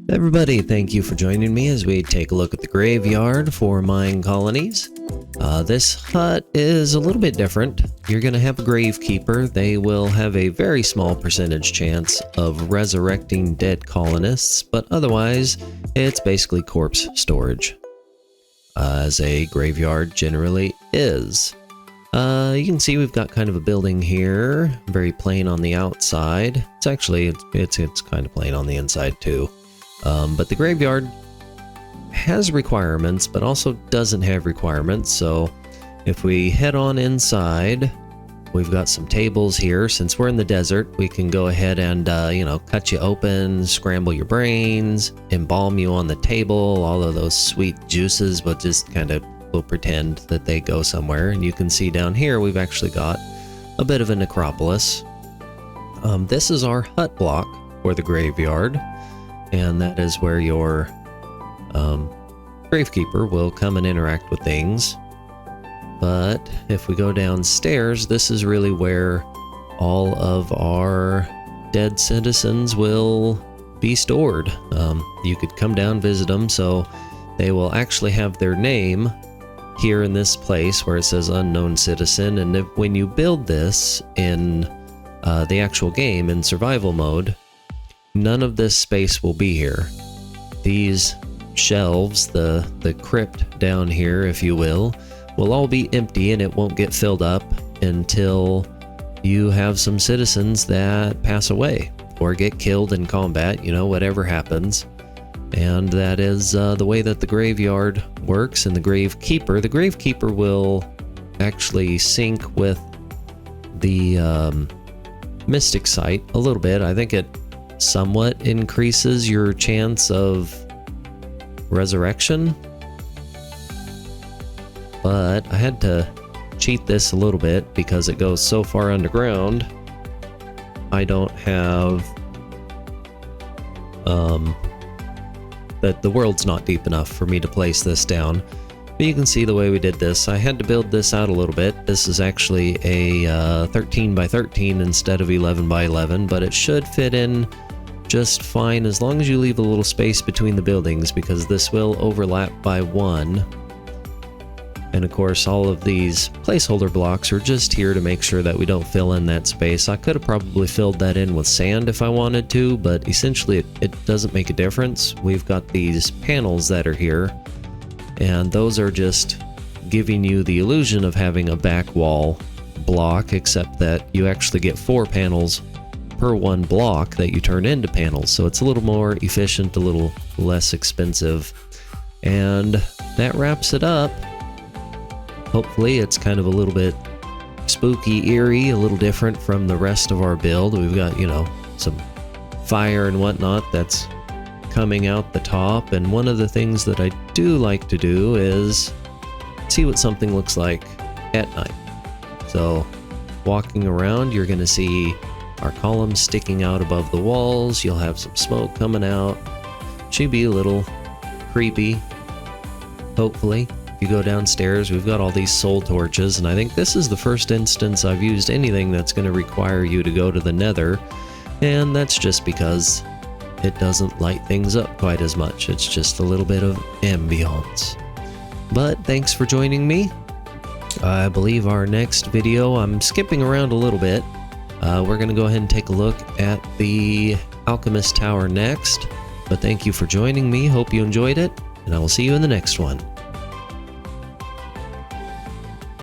Everybody, thank you for joining me as we take a look at the graveyard for Minecolonies. This hut is a little bit different. You're going to have a gravekeeper. They will have a very small percentage chance of resurrecting dead colonists, but otherwise, it's basically corpse storage, as a graveyard generally is. You can see we've got kind of a building here, very plain on the outside. It's actually, it's kind of plain on the inside too. But the graveyard has requirements, but also doesn't have requirements. So if we head on inside, we've got some tables here. Since we're in the desert, we can go ahead and, cut you open, scramble your brains, embalm you on the table. All of those sweet juices, but just kind of we'll pretend that they go somewhere. And you can see down here, we've actually got a bit of a necropolis. This is our hut block for the graveyard. And that is where your gravekeeper will come and interact with things. But if we go downstairs, this is really where all of our dead citizens will be stored. You could come down, visit them, so they will actually have their name here in this place where it says unknown citizen. And when you build this in the actual game in survival mode, none of this space will be here. These shelves, the crypt down here, if you will all be empty, and it won't get filled up until you have some citizens that pass away or get killed in combat, whatever happens. And that is the way that the graveyard works. And the gravekeeper will actually sync with the mystic site a little bit. I think it somewhat increases your chance of resurrection, but I had to cheat this a little bit because it goes so far underground. I don't have that the world's not deep enough for me to place this down. But you can see the way we did this. I had to build this out a little bit. This is actually a 13 by 13 instead of 11 by 11, but it should fit in just fine as long as you leave a little space between the buildings, because this will overlap by one. And of course, all of these placeholder blocks are just here to make sure that we don't fill in that space. I could have probably filled that in with sand if I wanted to, but essentially it doesn't make a difference. We've got these panels that are here, and those are just giving you the illusion of having a back wall block, except that you actually get 4 panels per one block that you turn into panels. So it's a little more efficient, a little less expensive. And that wraps it up. Hopefully it's kind of a little bit spooky, eerie, a little different from the rest of our build. We've got, some fire and whatnot that's coming out the top. And one of the things that I do like to do is see what something looks like at night. So walking around, you're going to see our columns sticking out above the walls. You'll have some smoke coming out. Should be a little creepy, hopefully. If you go downstairs, we've got all these soul torches, and I think this is the first instance I've used anything that's going to require you to go to the nether, and that's just because it doesn't light things up quite as much. It's just a little bit of ambiance. But thanks for joining me. I believe our next video, I'm skipping around a little bit. We're going to go ahead and take a look at the Alchemist Tower next. But thank you for joining me. Hope you enjoyed it, and I will see you in the next one.